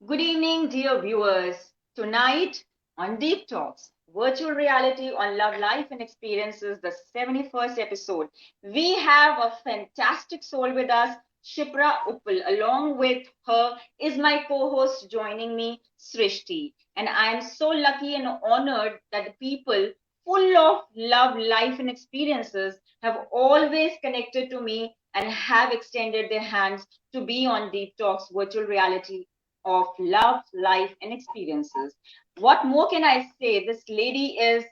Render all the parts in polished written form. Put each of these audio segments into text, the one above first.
Good evening, dear viewers. Tonight on Deep Talks, virtual reality on love, life, and experiences, the 71st episode, we have a fantastic soul with us, Shipra Uppal. Along with her is my co host joining me, Srishti. And I am so lucky and honored that the people full of love, life, and experiences have always connected to me and have extended their hands to be on Deep Talks virtual reality of love, life, and experiences. What more can I say? This lady is,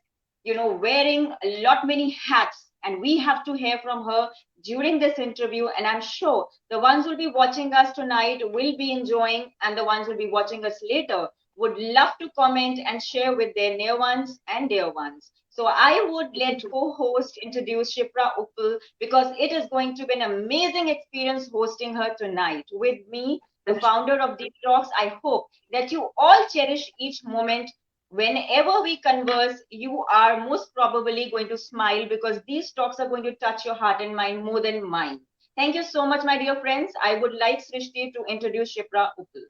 wearing a lot many hats, and we have to hear from her during this interview. And I'm sure the ones who will be watching us tonight will be enjoying, and the ones who will be watching us later would love to comment and share with their near ones and dear ones. So I would let co-host introduce Shipra Uppal because it is going to be an amazing experience hosting her tonight with me, the I'm founder of Deep Talks. I hope that you all cherish each moment. Whenever we converse, you are most probably going to smile because these talks are going to touch your heart and mind more than mine. Thank you so much, my dear friends. I would like Srishti to introduce Shipra Uppal.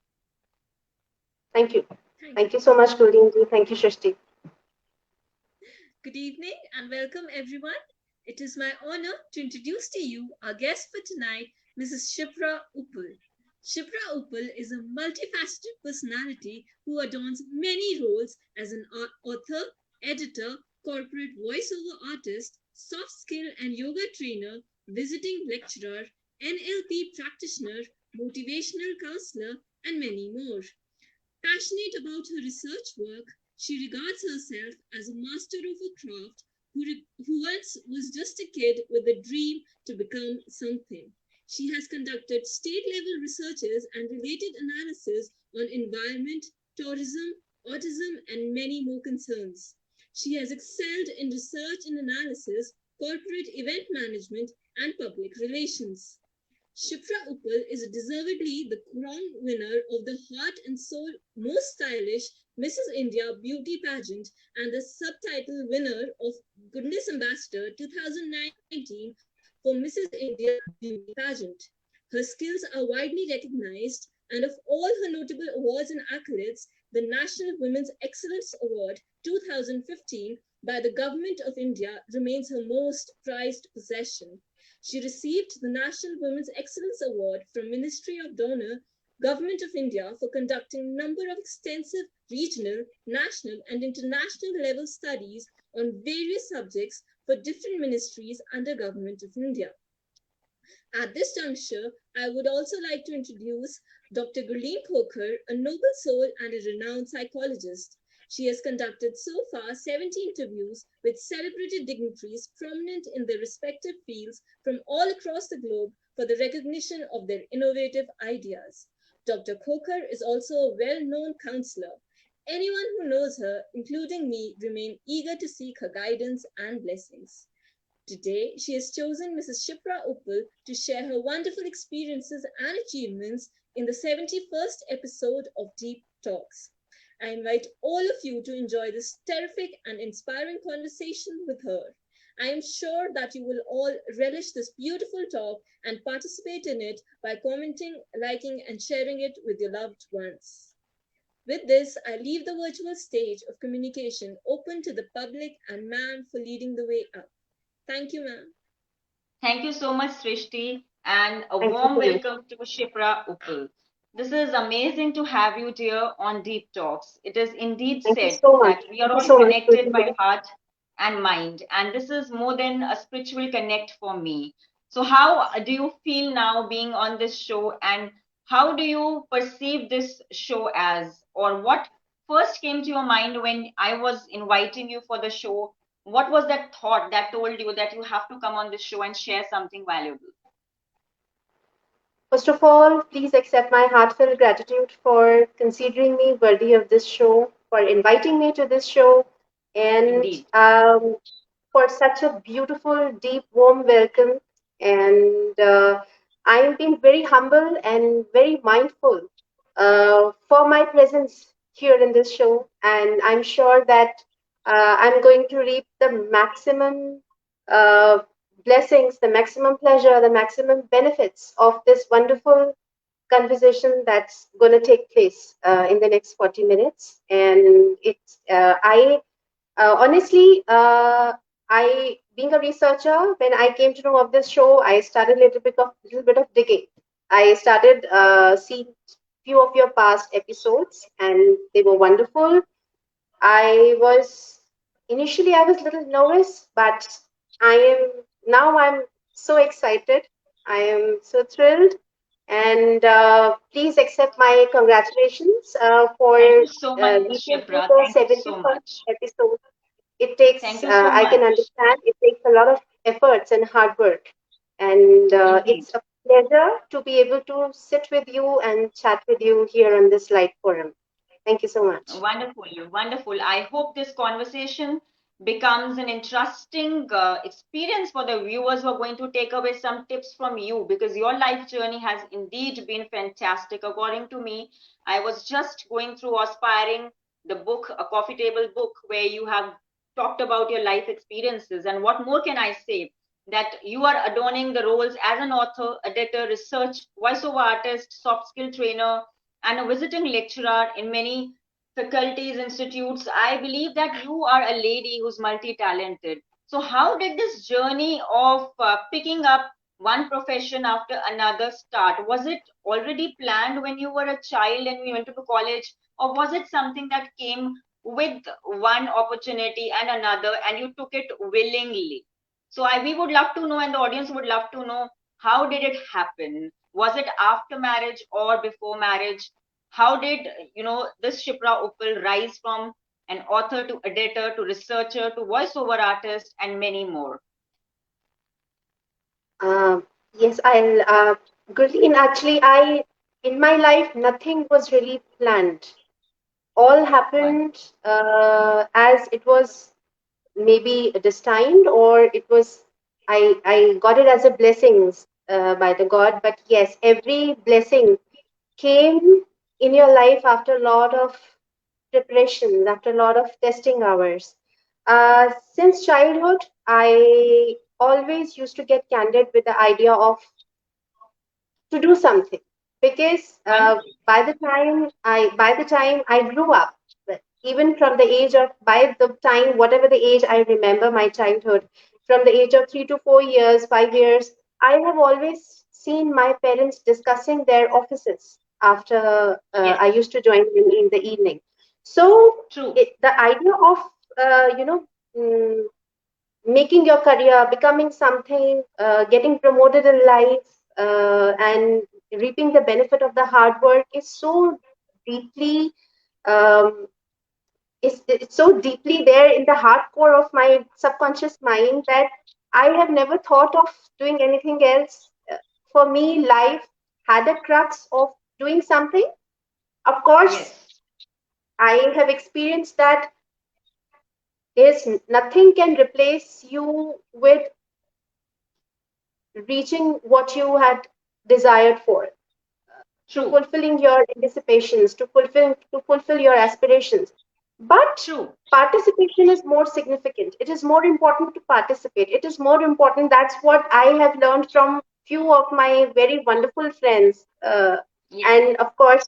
Thank you. Thank Thank you. you so much, Kuldeep ji. Thank you, Shrishti. Good evening and welcome everyone. It is my honor to introduce to you our guest for tonight, Mrs. Shipra Uppal. Shipra Uppal is a multifaceted personality who adorns many roles as an author, editor, corporate voiceover artist, soft skill and yoga trainer, visiting lecturer, NLP practitioner, motivational counselor, and many more. Passionate about her research work, she regards herself as a master of a craft who once was just a kid with a dream to become something. She has conducted state level researches and related analysis on environment, tourism, autism, and many more concerns. She has excelled in research and analysis, corporate event management, and public relations. Shipra Uppal is deservedly the crown winner of the Heart and Soul Most Stylish Mrs. India Beauty Pageant and the subtitle winner of Goodness Ambassador 2019 for Mrs. India Beauty Pageant. Her skills are widely recognized, and of all her notable awards and accolades, the National Women's Excellence Award 2015 by the Government of India remains her most prized possession. She received the National Women's Excellence Award from Ministry of Donor, Government of India for conducting a number of extensive regional, national and international level studies on various subjects for different ministries under Government of India. At this juncture, I would also like to introduce Dr. Gurleen Khokar, a noble soul and a renowned psychologist. She has conducted so far 70 interviews with celebrated dignitaries prominent in their respective fields from all across the globe for the recognition of their innovative ideas. Dr. Khokar is also a well known counselor. Anyone who knows her, including me, remain eager to seek her guidance and blessings. Today, she has chosen Mrs. Shipra Uppal to share her wonderful experiences and achievements in the 71st episode of Deep Talks. I invite all of you to enjoy this terrific and inspiring conversation with her. I am sure that you will all relish this beautiful talk and participate in it by commenting, liking, and sharing it with your loved ones. With this, I leave the virtual stage of communication open to the public and ma'am for leading the way up. Thank you, ma'am. Thank you so much, Srishti, and a Thank you warm for you. welcome to Shipra Uppal. This is amazing to have you dear on Deep Talks. It is indeed Thank you said so much. that we are Thank you all so much, connected Kuldeep by ji. heart and mind, and this is more than a spiritual connect for me. So, how do you feel now being on this show, and how do you perceive this show as, or what first came to your mind when I was inviting you for the show? What was that thought that told you that you have to come on this show and share something valuable? First of all, please accept my heartfelt gratitude for considering me worthy of this show, for inviting me to this show, and Indeed. for such a beautiful, deep, warm welcome. And I am being very humble and very mindful for my presence here in this show. And I'm sure that I'm going to reap the maximum uh, blessings, the maximum pleasure, the maximum benefits of this wonderful conversation that's going to take place in the next 40 minutes. And honestly, being a researcher, when I came to know of this show, I started a little bit of digging. I started seeing few of your past episodes, and they were wonderful. I was initially I was a little nervous, but I'm so excited. I am so thrilled, and please accept my congratulations for Thank you so much, reaching to Shipra. the Thank you so 71st much. episode. It takes, Thank you so I can much. understand, it takes a lot of efforts and hard work, and Indeed. it's a pleasure to be able to sit with you and chat with you here on this light forum. Thank you so much. Wonderful, wonderful. I hope this conversation becomes an interesting experience for the viewers who are going to take away some tips from you, because your life journey has indeed been fantastic. According to me, I was just going through Aspiring, the book, a coffee table book, where you have talked about your life experiences. And what more can I say? That you are adorning the roles as an author, editor, research, voiceover artist, soft skill trainer, and a visiting lecturer in many faculties, institutes. I believe that you are a lady who's multi-talented. So how did this journey of picking up one profession after another start? Was it already planned when you were a child and you went to college, or was it something that came with one opportunity and another and you took it willingly? So we would love to know, and the audience would love to know, how did it happen? Was it after marriage or before marriage? How did this Shipra Uppal rise from an author to editor to researcher to voiceover artist and many more? Uh, yes, Gurleen, actually, in my life, nothing was really planned. All One. happened as it was maybe destined, or I got it as a blessings by the God. But yes, every blessing came in your life after a lot of preparations, after a lot of testing hours. Since childhood, I always used to get candid with the idea of to do something, because Wonderful. by the time I grew up, even from the age of by the time whatever the age I remember my childhood, from the age of 3 to 4 years, 5 years, I have always seen my parents discussing their offices after Yes, I used to join them in the evening. So true. the idea of mm, making your career, becoming something, getting promoted in life, and reaping the benefit of the hard work is so deeply, um, it's so deeply there in the hardcore of my subconscious mind that I have never thought of doing anything else. For me, life had a crux of doing something. Of course, Yes, I have experienced that nothing can replace you with reaching what you had desired for, to true, fulfilling your anticipations, to fulfill your aspirations. But true. participation is more significant. It is more important to participate. It is more important. That's what I have learned from few of my very wonderful friends, Yes, and of course,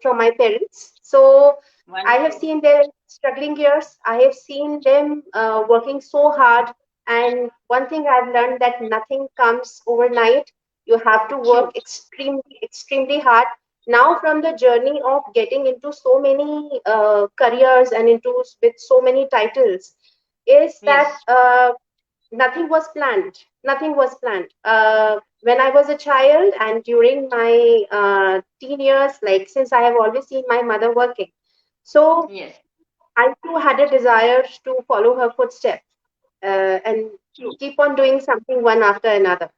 from my parents. So I have wonderful. seen their struggling years. I have seen them working so hard. And one thing I've learned, that nothing comes overnight. You have to True. work extremely, extremely hard. Now, from the journey of getting into so many careers and into with so many titles, is that Yes, nothing was planned. Nothing was planned. When I was a child and during my teen years, like since I have always seen my mother working, so yes, I too had a desire to follow her footsteps, and true. keep on doing something one after another.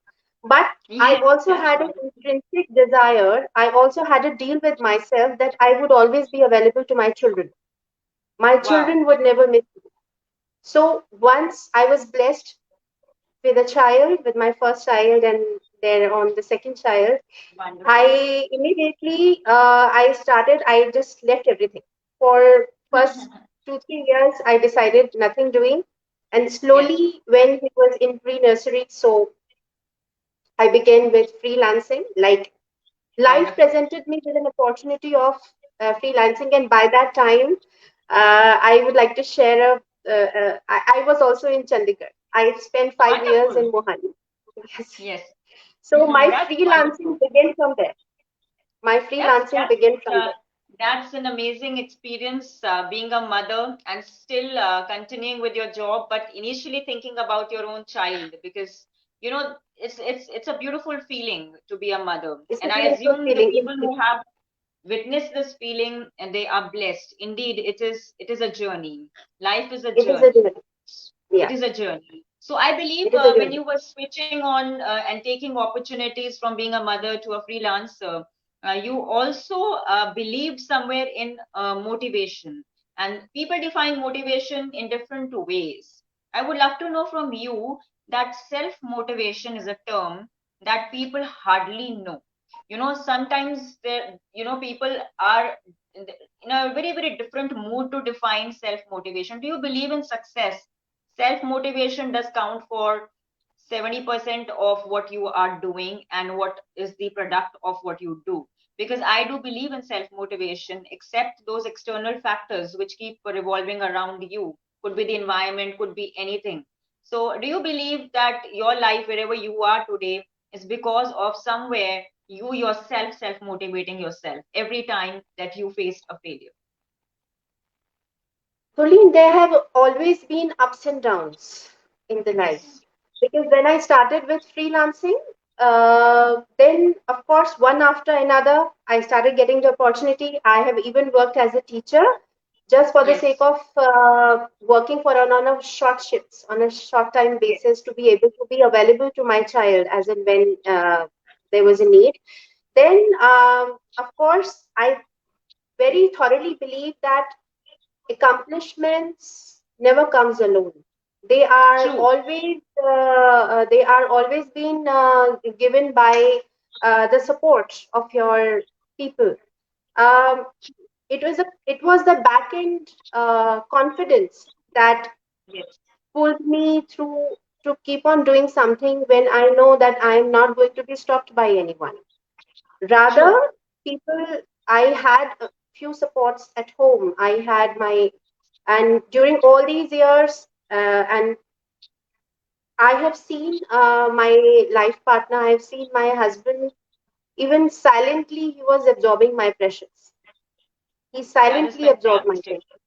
But I Yes, also that's had an wonderful. intrinsic desire. I also had a deal with myself that I would always be available to my children. My Wow, children would never miss me. So once I was blessed with a child, with my first child, and there on the second child, wonderful. I immediately I just left everything. For first 2 3 years, I decided nothing doing, and Yes, slowly when he was in pre-nursery, so I began with freelancing. Like life Wonderful. presented me with an opportunity of freelancing, and by that time, I would like to share a. I was also in Chandigarh. I spent 5 years Wonderful. in Mohali. Yes. Yes. So my That's freelancing wonderful. began from there. My That's freelancing that's began from uh, there. that's an amazing experience, being a mother and still continuing with your job, but initially thinking about your own child, because it's a beautiful feeling to be a mother. It's a And I beautiful assume the feeling. people who have witnessed this feeling and they are blessed. Indeed, it is a journey. Life is a It is a journey. journey. It Yeah, is a journey. So I believe it is a when journey. you were switching on and taking opportunities from being a mother to a freelancer, you also believed somewhere in motivation. And people define motivation in different ways. I would love to know from you that self motivation is a term that people hardly know. Sometimes people are in a very, very different mood to define self motivation. Do you believe in success? Self motivation does count for 70% of what you are doing and what is the product of what you do. Because I do believe in self motivation, except those external factors which keep revolving around you. Could be the environment, could be anything. So, do you believe that your life, wherever you are today, is because of somewhere you yourself self motivating yourself every time that you faced a failure? Colleen, there have always been ups and downs in the life. Yes. Because when I started with freelancing, then of course, one after another, I started getting the opportunity. I have even worked as a teacher just for the sake Yes. of working for on a short shifts, on a short time Yes. basis to be able to be available to my child as and when there was a need. Then, of course, I very thoroughly believe that accomplishments never comes alone. They are True. always been given by the support of your people. Um, it was the back end confidence that Yes. pulled me through to keep on doing something when I know that I am not going to be stopped by anyone. True. Rather, people, I had a few supports at home. I had my, and during all these years, and I have seen my life partner, I have seen my husband, even silently, he was absorbing my precious. He That is silently absorbed my fantastic. precious.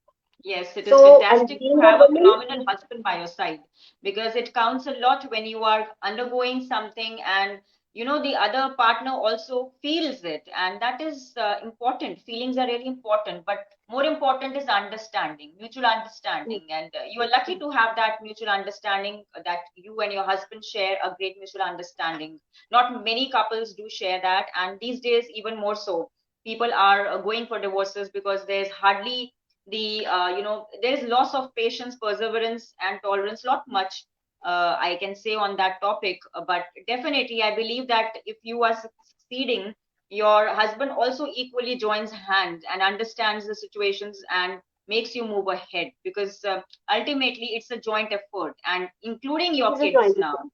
Yes, it is So, and fantastic to being a have a woman, phenomenal husband by your side, because it counts a lot when you are undergoing something and the other partner also feels it, and that is important. Feelings are really important, but more important is understanding, mutual understanding, and you are lucky to have that mutual understanding, that you and your husband share a great mutual understanding. Not many couples do share that, and these days even more so. People are going for divorces because there's hardly there is loss of patience, perseverance, and tolerance. Not much I can say on that topic, but definitely I believe that if you are succeeding, your husband also equally joins hands and understands the situations and makes you move ahead, because ultimately it's a joint effort, and including it your is a kids joint now. effort.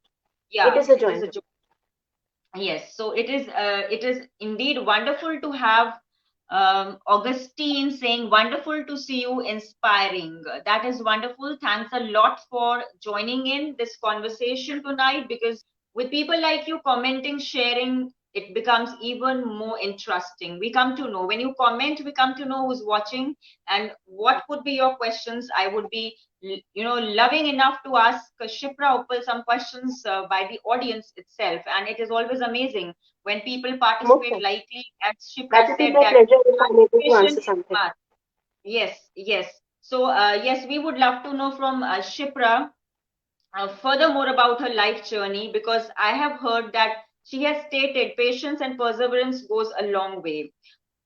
It Yeah, is a it is joint a effort. joint. Yes, so it is indeed wonderful to have Augustine saying, "Wonderful to see you, inspiring." That is wonderful. Thanks a lot for joining in this conversation tonight, because with people like you commenting, sharing, it becomes even more interesting. We come to know when you comment, we come to know who's watching and what could be your questions. I would be loving enough to ask Shipra Uppal some questions by the audience itself. And it is always amazing when people Most participate of lightly. As Shipra that would be said, my that pleasure if I'm able to participation answer is something. must. Yes, yes. So, yes, we would love to know from Shipra furthermore about her life journey, because I have heard that she has stated patience and perseverance goes a long way.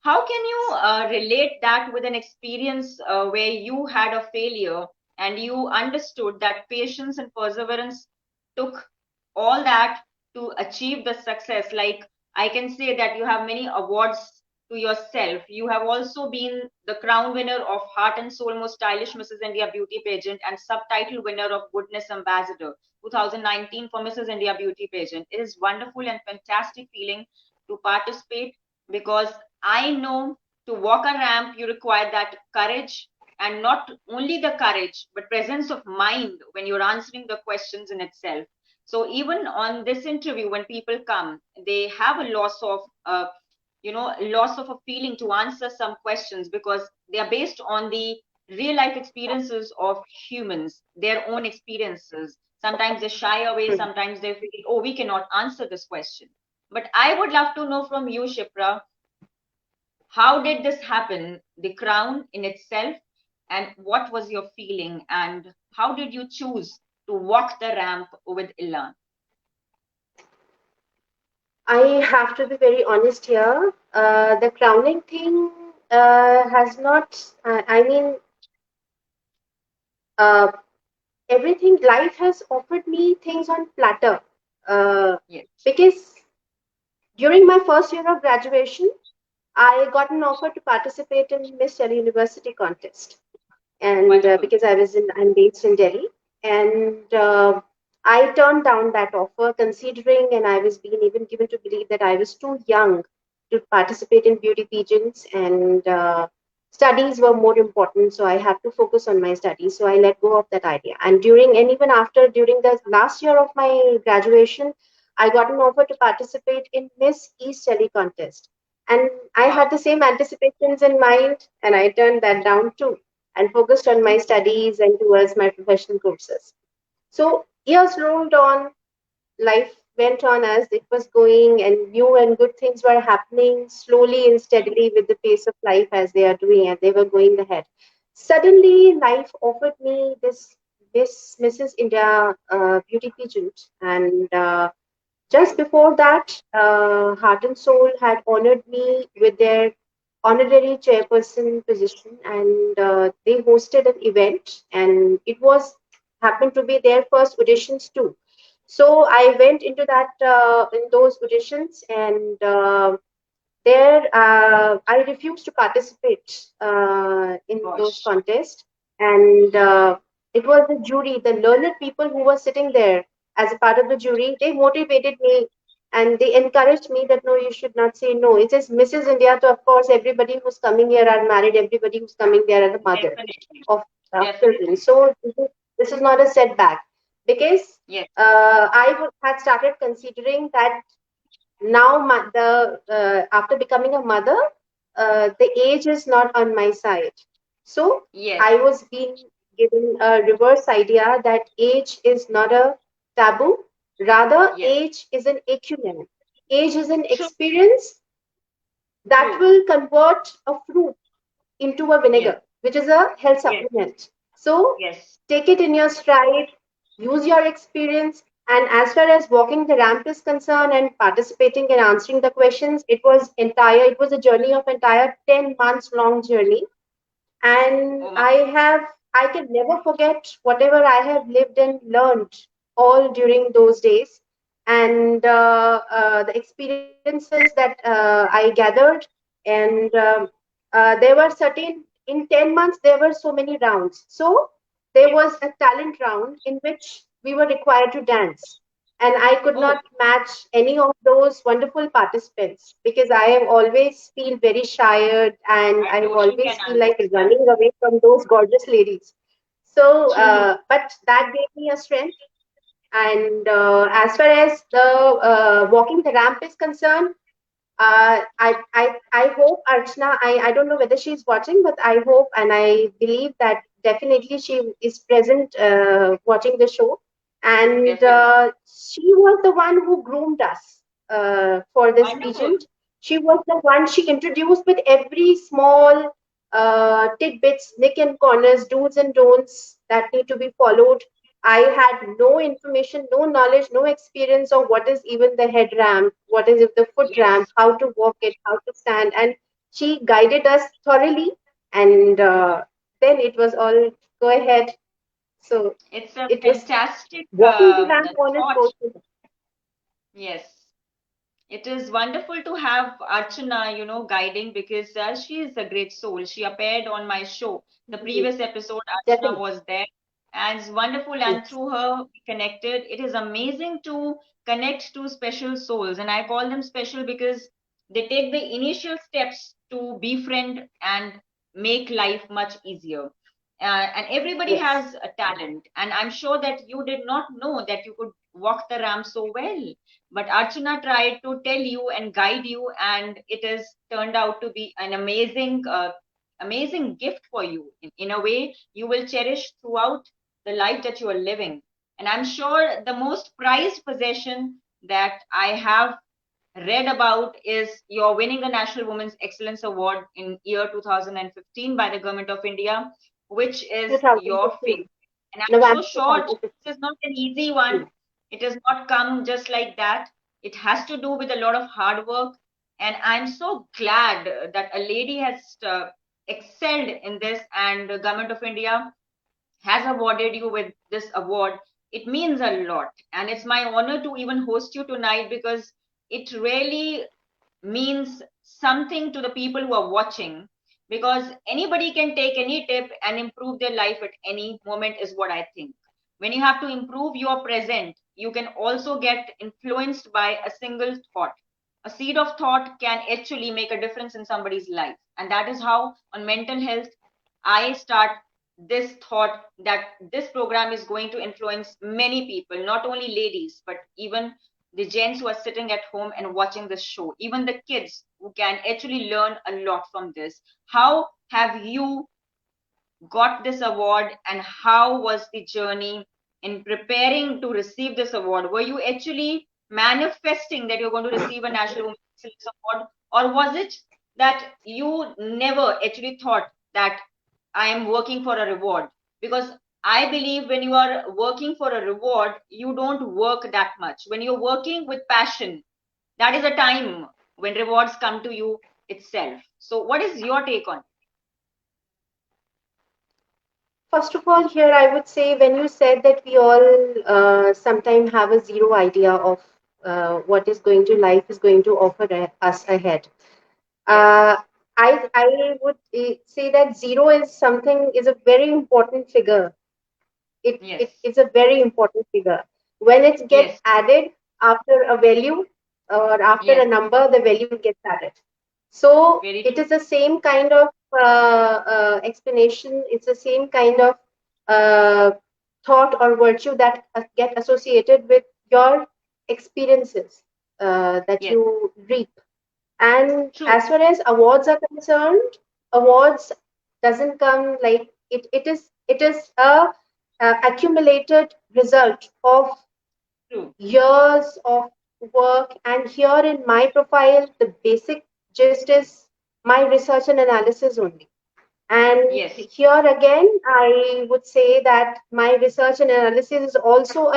How can you relate that with an experience where you had a failure and you understood that patience and perseverance took all that to achieve the success? Like, I can say that you have many awards to yourself. You have also been the crown winner of Heart and Soul Most Stylish Mrs. India Beauty Pageant and subtitle winner of Goodness Ambassador 2019 for Mrs. India Beauty Pageant. It is wonderful and fantastic feeling to participate, because I know to walk a ramp, you require that courage, and not only the courage, but presence of mind when you're answering the questions in itself. So even on this interview, when people come, they have a loss of, loss of a feeling to answer some questions, because they are based on the real life experiences of humans, their own experiences. Sometimes they shy away, sometimes they feel, oh, we cannot answer this question. But I would love to know from you, Shipra, how did this happen, the crown in itself, and what was your feeling, and how did you choose to walk the ramp with Ilan? I have to be very honest here. The crowning thing has not, I mean, uh, everything, life has offered me things on platter. Yes. Because during my first year of graduation, I got an offer to participate in Miss Delhi University contest, and Wonderful. because I'm based in Delhi, and I turned down that offer, considering, and I was being even given to believe that I was too young to participate in beauty pageants, and studies were more important, so I had to focus on my studies. So I let go of that idea. And even after, during the last year of my graduation, I got an offer to participate in Miss East Delhi contest. And I Wow. had the same anticipations in mind, and I turned that down too and focused on my studies and towards my professional courses. So years rolled on, life went on as it was going, and new and good things were happening slowly and steadily with the pace of life as they are doing, and they were going ahead. Suddenly, life offered me this Mrs. India beauty pageant, and just before that, Heart and Soul had honored me with their honorary chairperson position, and they hosted an event, and it was happened to be their first auditions too. So I went into that in those auditions, and there I refused to participate in those Gosh. contests, and it was the jury, the learned people who were sitting there as a part of the jury. They motivated me and they encouraged me that no, you should not say no. It is Mrs. India, so of course everybody who's coming here are married. Everybody who's coming there are the mother Definitely. of children. Definitely. So this is not a setback, because Yes. had started considering that now the after becoming a mother, the age is not on my side. So Yes. I was being given a reverse idea that age is not a taboo, rather Yes. age is an acumen. Age is an True. experience that True. will convert a fruit into a Yes. vinegar, which is a health Yes. supplement. So Yes. take it in your stride, use your experience. And as far as walking the ramp is concerned and participating and answering the questions, it was a journey of entire 10 months long journey. And Oh my. I can never forget whatever I have lived and learned all during those days. And the experiences that I gathered, and there were certain, in 10 months, there were so many rounds. So there Yes. was a talent round in which we were required to dance. And I could Oh, not match any of those wonderful participants because I have always feel very shy, and I I have totally can always feel like understand. running away from those gorgeous ladies. So, True. but that gave me a strength. And as far as the walking the ramp is concerned, I hope Archana, I don't know whether she's watching, but I hope and I believe that definitely she is present watching the show. And Definitely. she was the one who groomed us for this Wonderful. pageant. She was the one she introduced with every small tidbits, nick and corners, do's and don'ts that need to be followed. I had no information, no knowledge, no experience of what is even the head ramp, what is the foot ramp, Yes. how to walk it, how to stand. And she guided us thoroughly. And then it was all go ahead. So It's a it was fantastic walking the ramp on its thought. own. Yes. It is wonderful to have Archana, guiding, because she is a great soul. She appeared on my show. The previous episode, Archana Definitely. was there, and it's wonderful. And Yes. through her, we connected. It is amazing to connect to special souls, and I call them special because they take the initial steps to befriend and make life much easier. And everybody Yes. has a talent, and I'm sure that you did not know that you could walk the ramp so well, but Archana tried to tell you and guide you, and it has turned out to be an amazing gift for you in a way you will cherish throughout the life that you are living. And I'm sure the most prized possession that I have read about is you're winning the National Women's Excellence Award in year 2015 by the Government of India, which is your 2015. fame. And I'm so November sure 2015. this is not an easy one. It does not come just like that. It has to do with a lot of hard work. And I'm so glad that a lady has excelled in this, and the Government of India has awarded you with this award. It means a lot. And it's my honor to even host you tonight, because it really means something to the people who are watching, because anybody can take any tip and improve their life at any moment, is what I think. When you have to improve your present, you can also get influenced by a single thought. A seed of thought can actually make a difference in somebody's life. And that is how, on mental health, I start this thought that this program is going to influence many people, not only ladies, but even the gents who are sitting at home and watching this show, even the kids who can actually learn a lot from this. How have you got this award, and how was the journey in preparing to receive this award? Were you actually manifesting that you're going to receive a National Women's Excellence Award, or was it that you never actually thought that I am working for a reward? Because I believe when you are working for a reward, you don't work that much. When you're working with passion, that is a time when rewards come to you itself. So, what is your take on it? First of all, here I would say when you said that we all sometimes have a zero idea of what is going to life is going to offer us ahead. Yes, Uh, I would say that zero is something is a very important figure. It yes, is a very important figure. When it gets yes, added after a value or after a yes, number, the value gets added. So very it true. is the same kind of explanation. It's the same kind of uh, thought or virtue that get associated with your experiences that Yes, you reap. And true, as far as awards are concerned, awards doesn't come like it is a accumulated result of true. years of work. And here in my profile, the basic gist is my research and analysis only. And Yes, here again, I would say that my research and analysis is also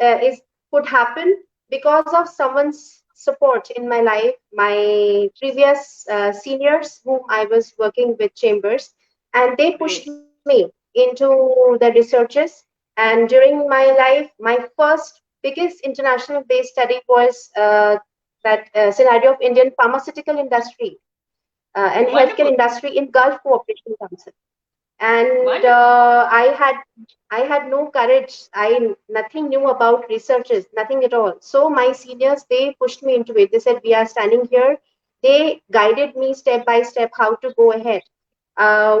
is could happen because of someone's support in my life. My previous seniors, whom I was working with Chambers, and they pushed great. me into the researches. And during my life, my first biggest international based study was that scenario of Indian pharmaceutical industry and healthcare Wonderful, industry in Gulf Cooperation Council. And wonderful. I had no courage. I nothing knew about researches, nothing at all. So my seniors, they pushed me into it. They said, we are standing here. They guided me step by step how to go ahead.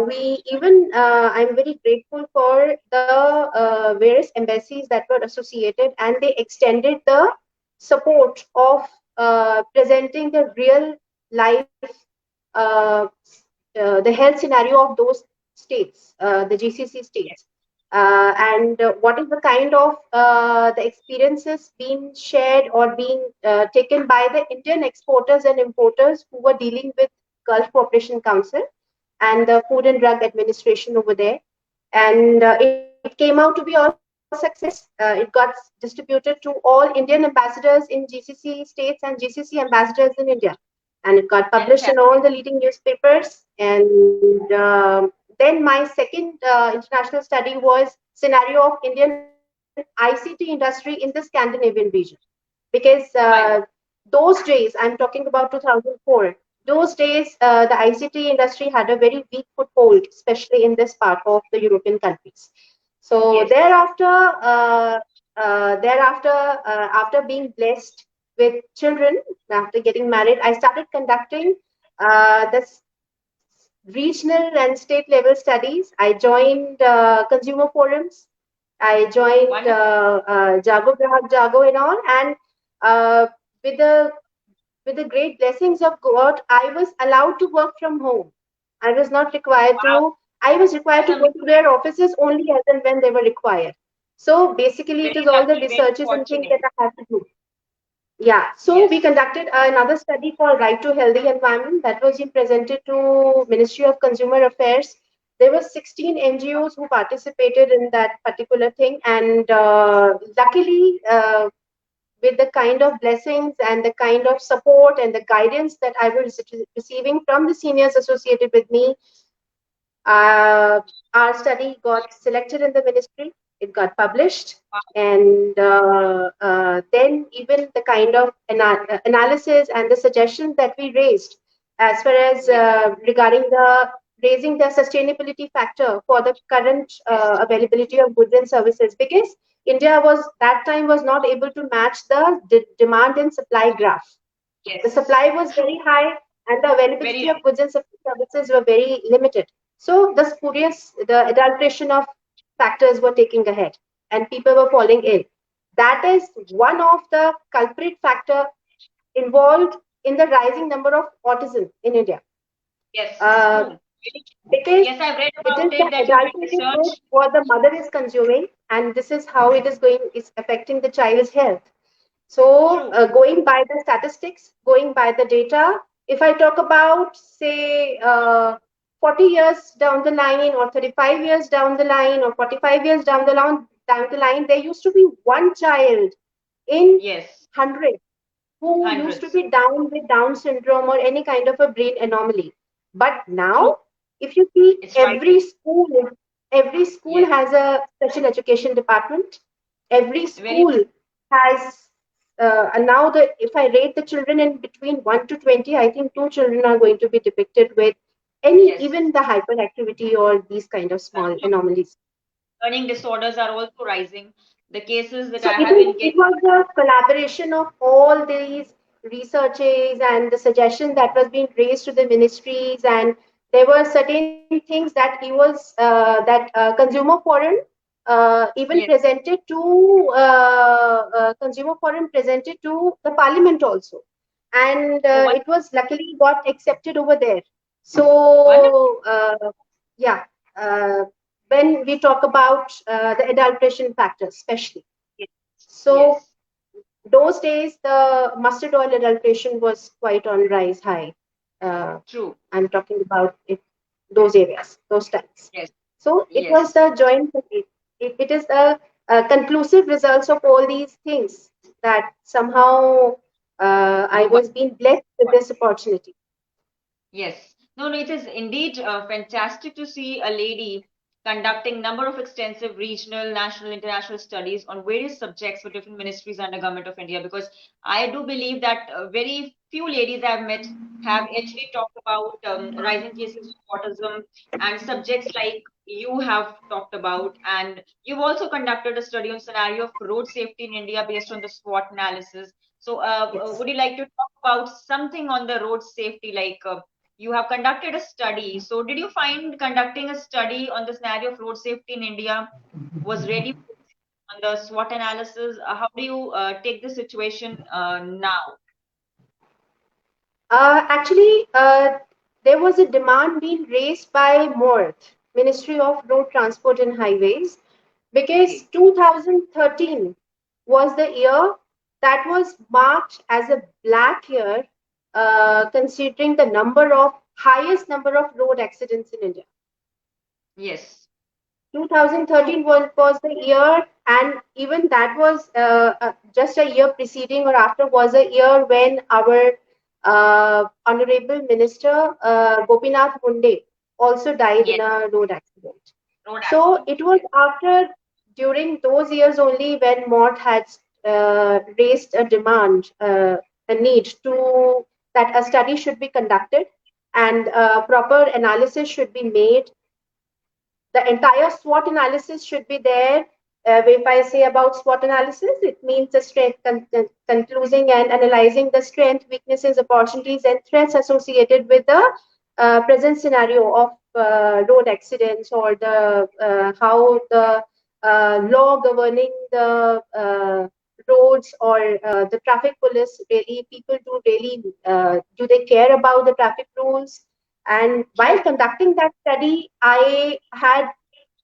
We even I'm very grateful for the various embassies that were associated, and they extended the support of presenting the real life uh, the health scenario of those states, the GCC states, and what is the kind of the experiences being shared or being taken by the Indian exporters and importers who were dealing with Gulf Cooperation Council and the Food and Drug Administration over there. And it came out to be all success. It got distributed to all Indian ambassadors in GCC states and GCC ambassadors in India. And it got published in all the Fantastic. leading newspapers. And then my second international study was scenario of Indian ICT industry in the Scandinavian region. Because My God. those days, I'm talking about 2004, those days, the ICT industry had a very weak foothold, especially in this part of the European countries. So Yes, thereafter, after being blessed with children after getting married. I started conducting this regional and state level studies. I joined consumer forums. I joined Wonderful. Jago Grahak Jago and all, and uh, with the great blessings of God, I was allowed to work from home. I was not required Wow. to. I was required That's to go to amazing. their offices only as and when they were required. So basically, it Very is all the lucky, very researches and things fortunate. that I had to do. Yeah, so we Yes. conducted another study called Right to Healthy Environment that was being presented to Ministry of Consumer Affairs. There were 16 NGOs who participated in that particular thing, and luckily, with the kind of blessings and the kind of support and the guidance that I was receiving from the seniors associated with me, uh, our study got selected in the ministry, it got published, and then even the kind of analysis and the suggestions that we raised as far as Yes. regarding the raising the sustainability factor for the current Yes. availability of goods and services, because India was that time was not able to match the demand and supply graph. The Yes. supply was True. very high and the Very availability of right. goods and services were very limited. So the adulteration of factors were taking ahead and people were falling ill. That is one of the culprit factor involved in the rising number of autism in India. Yes. Uh, True. Very true. because Yes, I've read it is about the it that you did adulterated food research. what the mother is consuming, and this is how it is affecting the child's health. So, True. going by the statistics, going by the data, if I talk about, say, 40 years down the line, or 35 years down the line, or 45 years down the line, there used to be one child in Yes. 100 who used to Hundreds. be down with Down syndrome or any kind of a brain anomaly. But now, True. if you see It's rising. every school Yes. has a special education department. Every Very school has, and now if I rate the children in between 1 to 20, I think two children are going to be depicted with yes. even the hyperactivity or these kind of small True. anomalies. Learning disorders are also rising. The cases that So I have been it getting. was a collaboration of all these researches and the suggestions that was being raised to the ministries, and there were certain things that he was that consumer forum even Yes. presented to consumer forum presented to the parliament also, and Oh, it was luckily got accepted over there. wonderful. So yeah. Uh, when we talk about the adulteration factors, especially. Yes. So Yes. those days, the mustard oil adulteration was quite on rise high. Uh, True. I'm talking about those areas, those times. Yes. So it was Yes. the joint. It is a conclusive results of all these things that somehow I Nobody. was being blessed with this opportunity. Yes. No, no, it is indeed fantastic to see a lady conducting number of extensive regional, national, international studies on various subjects for different ministries under Government of India. Because I do believe that very few ladies I've met have actually talked about rising cases of autism and subjects like you have talked about. And you've also conducted a study on scenario of road safety in India based on the SWOT analysis. So, Yes. would you like to talk about something on the road safety, like? You have conducted a study. So, did you find conducting a study on the scenario of road safety in India was really on the SWOT analysis? How do you take the situation now? Actually, there was a demand being raised by MORTH, Ministry of Road Transport and Highways, because Okay. 2013 was the year that was marked as a black year, considering the highest number of road accidents in India. Yes. True. 2013 was the year, and even that was just a year preceding or after was a year when our Honorable Minister Gopinath Munde also died Yes. in a road accident. Road So accident. it was Yes. after, during those years only, when MOT had raised a demand, a need to that a study should be conducted and proper analysis should be made. The entire SWOT analysis should be there. If I say about SWOT analysis, it means the strength, concluding and analyzing the strength, weaknesses, opportunities, and threats associated with the present scenario of road accidents, or the how the law governing the roads, or the traffic police, really people do really do they care about the traffic rules. And while conducting that study, I had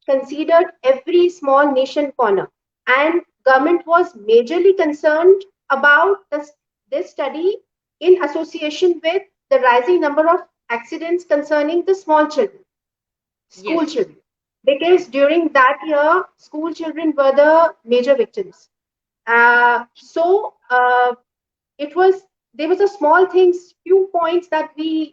considered every small nation corner, and government was majorly concerned about this study in association with the rising number of accidents concerning the small children, school Yes. children, because during that year school children were the major victims. So it was there was a small things, few points that we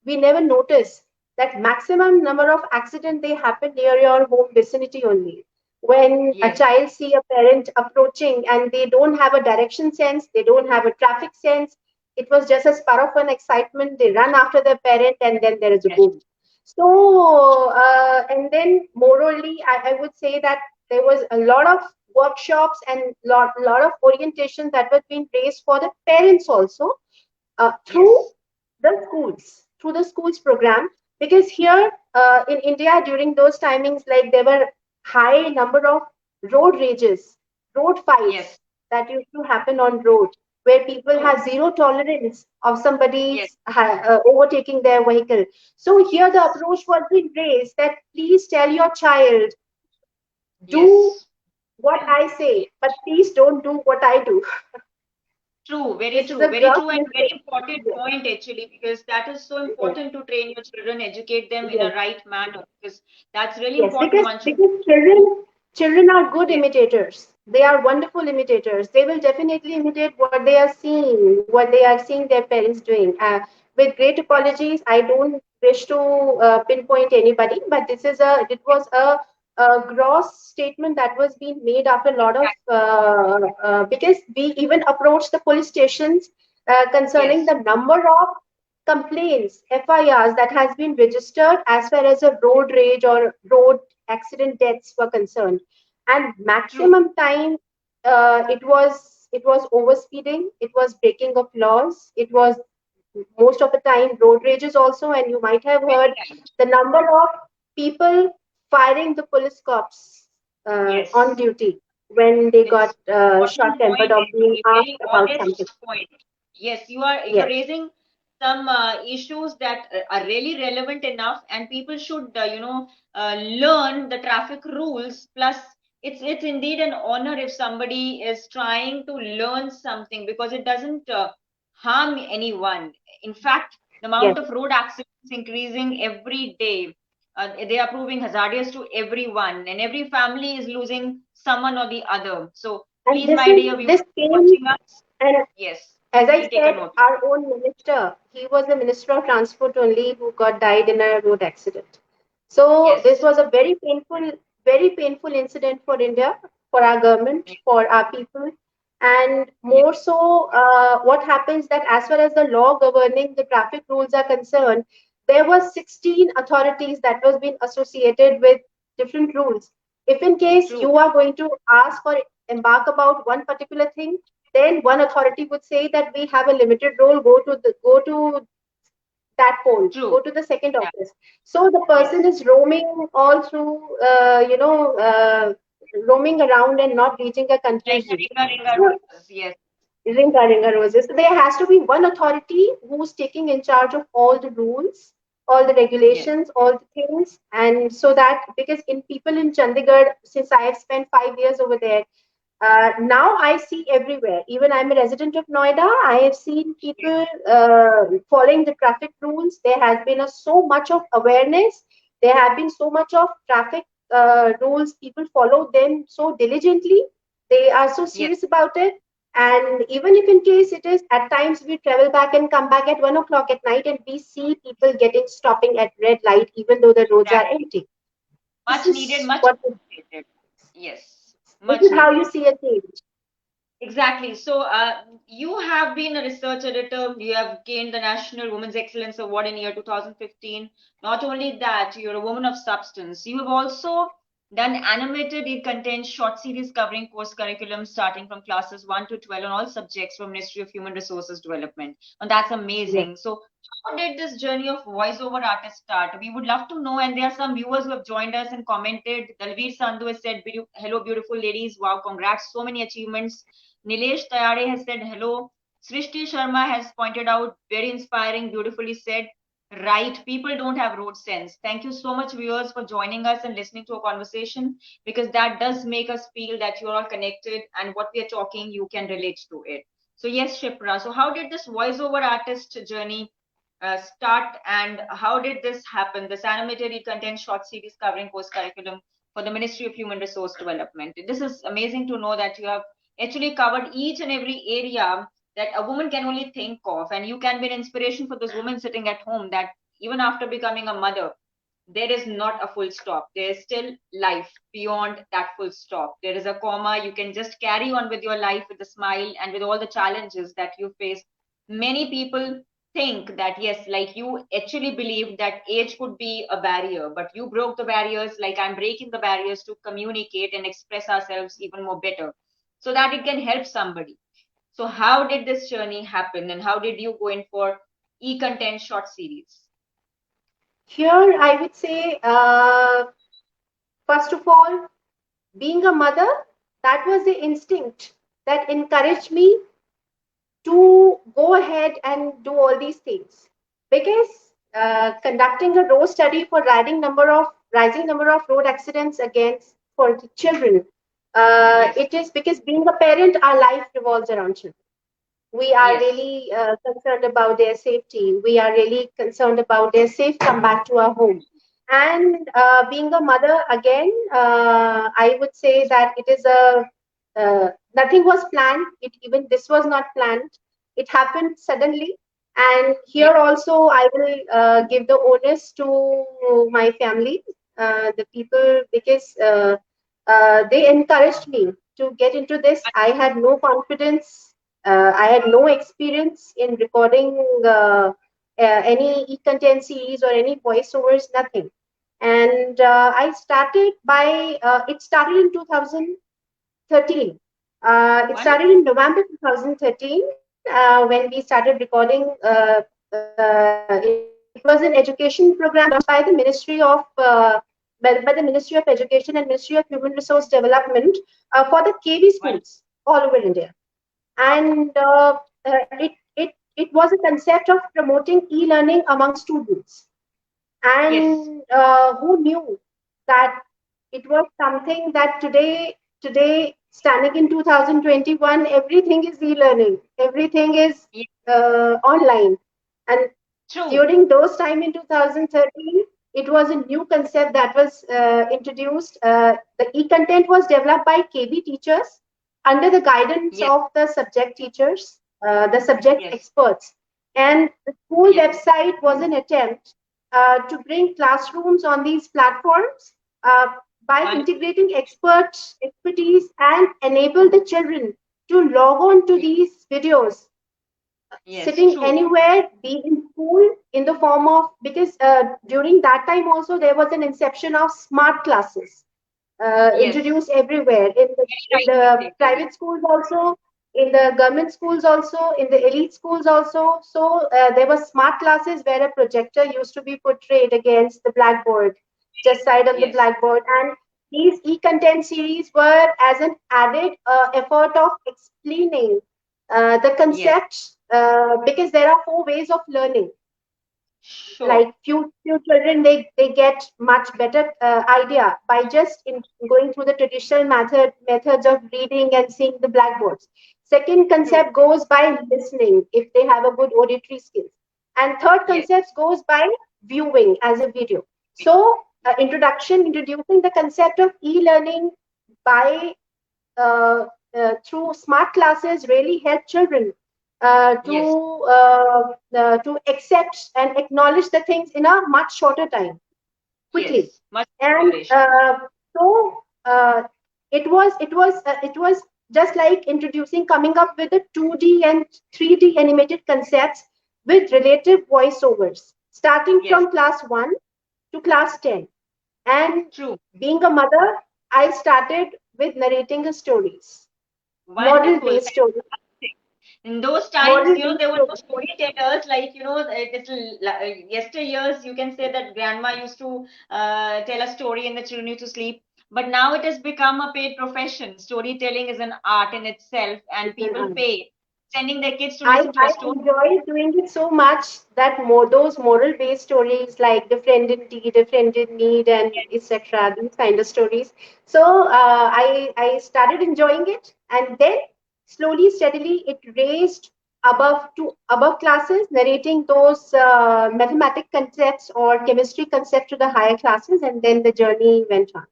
never notice, that maximum number of accident they happen near your home vicinity only. When a Yes. child see a parent approaching and they don't have a direction sense, they don't have a traffic sense, it was just a spur of an excitement, they run after their parent and then there is a Yes. boom. So and then morally, I would say that there was a lot of workshops and lot of orientation that was being raised for the parents also, through Yes. the schools program. Because here in India during those timings, like, there were high number of road rages, road fights Yes. that used to happen on road, where people True. have zero tolerance of Yes. somebody's overtaking their vehicle. So here the Yes. approach was being raised that please tell your child, do Yes. what I say, but please don't do what I do. True, very This is true, a very gross true, and very mistake. important Yes, point actually, because that is so yes, important to train your children, educate them in a yes. right manner, because that's really Yes, important. because One should because children are good yes, imitators. They are wonderful imitators. They will definitely imitate what they are seeing, what they are seeing their parents doing. With great yes, apologies, I don't wish to pinpoint anybody, but it was a gross statement that was being made after a lot of exactly, because we even approached the police stations concerning yes, the number of complaints, FIRs that has been registered as far as a road rage or road accident deaths were concerned. And true, maximum time, it was overspeeding, it was breaking of laws, it was most of the time road rages also, and you might have very heard right, the number of people firing the police cops on yes. duty when they got It's short important tempered point or being actually, very asked about something. honest point. Yes, you're Yes, raising some issues that are really relevant enough, and people should learn the traffic rules. Plus, it's indeed an honor if somebody is trying to learn something, because it doesn't harm anyone. In fact, the yes. amount of road accidents is increasing every day. They are proving hazardous to everyone, and every family is losing someone or the other. So And please, my dear this viewers came, watching us, and yes, as I please take a said, note. our own minister, he was the minister of transport only who got died in a road accident. So this Yes, was a very painful incident for India, for our government, yes, for our people. And yes, more so, what happens that as far as the law governing the traffic rules are concerned, there were 16 authorities that was being associated with different rules. If in case true, you are going to ask or embark about one particular thing, then one authority would say that we have a limited role, go to that pole, true. go to the second Yeah, office. So the person yes. is roaming all through, roaming around and not reaching a Like the conclusion. Ringa Ringa So Roses. Yes, Ringa Roses. So there has to be one authority who's taking in charge of all the rules, all the yes, regulations, all the things. And so that, because in people in Chandigarh, since I have spent 5 years over there, now I see everywhere. Even I'm a resident of Noida. I have seen yes, people following the traffic rules. There has been so much of awareness. There have been so much of traffic rules. People follow them so diligently. They are so yes, serious about it. And even if in case it is at times we travel back and come back at 1 o'clock at night and we see people getting stopping at red light even though the roads are exactly. empty. This Much needed, is much what appreciated. Yes, this much is how you needed. see a change. Exactly. So, you have been a research editor. You have gained the National Women's Excellence Award in year 2015. Not only that, you're a woman of substance. You have also done animated. It contains short series covering course curriculum starting from classes 1 to 12 on all subjects from Ministry of Human Resources Development. And that's amazing. So how did this journey of voiceover artist start? We would love to know. And there are some viewers who have joined us and commented. Dalveer Sandhu has said, hello, beautiful ladies. Wow, congrats. So many achievements. Nilesh Tayare has said, hello. Srishti Sharma has pointed out, very inspiring, beautifully said. Right, people don't have road sense. Thank you so much, viewers, for joining us and listening to a conversation, because that does make us feel that you're all connected and what we are talking, you can relate to it. So, yes, Shipra. So, how did this voiceover artist journey start, and how did this happen? This animated content short series covering course curriculum for the Ministry of Human Resource Development. This is amazing to know that you have actually covered each and every area that a woman can only think of, and you can be an inspiration for those women sitting at home, that even after becoming a mother, there is not a full stop. There is still life beyond that full stop. There is a comma. You can just carry on with your life with a smile and with all the challenges that you face. Many people think that, yes, like you actually believe that age could be a barrier, but you broke the barriers. Like I'm breaking the barriers to communicate and express ourselves even more better so that it can help somebody. So how did this journey happen, and how did you go in for e-content short series? Here, I would say, first of all, being a mother, that was the instinct that encouraged me to go ahead and do all these things. Because conducting a road study for rising number of road accidents against for the children, Yes. it is because being a parent, our life revolves around children. We are Yes. really concerned about their safety. We are really concerned about their safe comeback to our home. And being a mother, again, I would say that it is nothing was planned. Even this was not planned. It happened suddenly. And Yes. here also, I will give the onus to my family, the people, because they encouraged me to get into this. I had no confidence. I had no experience in recording any e-content series or any voiceovers, nothing. And I started it started in 2013. It Wonderful. started in November 2013 when we started recording. It was an education program launched by the Ministry of by the Ministry of Education and Ministry of Human Resource Development for the KB Wonderful. schools all over India. And it was a concept of promoting e-learning among students. Yes. And who knew that it was something that today standing in 2021, everything is e-learning, everything is Yes. online. And True. during those time in 2013, it was a new concept that was introduced. The e-content was developed by KB teachers under the guidance Yes. of the subject teachers, the subject Yes. experts. And the school Yes. website was an attempt to bring classrooms on these platforms by Wonderful. integrating expertise and enable the children to log on to these videos Yes. sitting True. anywhere, be in school, in the form of, because during that time also there was an inception of smart classes Yes. introduced everywhere in Very the rightly stated. Yes. private schools also, in the government schools also, in the elite schools also. So there were smart classes where a projector used to be portrayed against the blackboard, just side on the Yes. blackboard. And these e-content series were as an added effort of explaining the Yes. concepts, because there are four ways of learning. Sure. Like few children, they get much better idea by just going through the traditional methods of reading and seeing the blackboards. Second True. concept goes by listening if they have a good auditory skills, and third Yes. concept goes by viewing as a video. So introducing the concept of e-learning by uh, through smart classes really help children Yes. to accept and acknowledge the things in a much shorter time, quickly. Yes. Much And inspiration. so it was just like introducing, coming up with the 2D and 3D animated concepts with relative voiceovers, starting Yes. from class 1 to class 10. And True. being a mother, I started with narrating her stories, model Wonderful. based stories, In those times, model you know, based there were no stories. storytellers. Like, you know, yesteryears, you can say that grandma used to tell a story and the children used to sleep. But now it has become a paid profession. Storytelling is an art in itself, and people pay, sending their kids to listen to a I story. enjoy doing it so much that more those moral based stories like the friend in need, a friend in need, and etc. These kind of stories. So I started enjoying it, and then slowly, steadily, it raised above classes, narrating those mathematic concepts or chemistry concepts to the higher classes, and then the journey went on.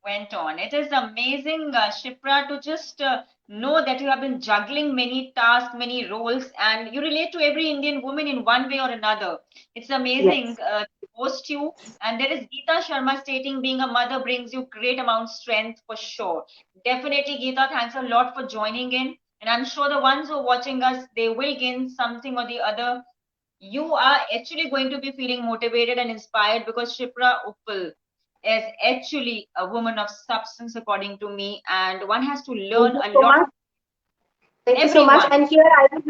Went on. It is amazing, Shipra, to just know that you have been juggling many tasks, many roles, and you relate to every Indian woman in one way or another. It's amazing Yes. to host you. And there is Geeta Sharma stating being a mother brings you great amount of strength for sure. Definitely, Geeta, thanks a lot for joining in. And I'm sure the ones who are watching us, they will gain something or the other. You are actually going to be feeling motivated and inspired because Shipra Uppal is actually a woman of substance, according to me, and one has to Thank learn you a so lot much. from Thank you so much. everyone. And here I would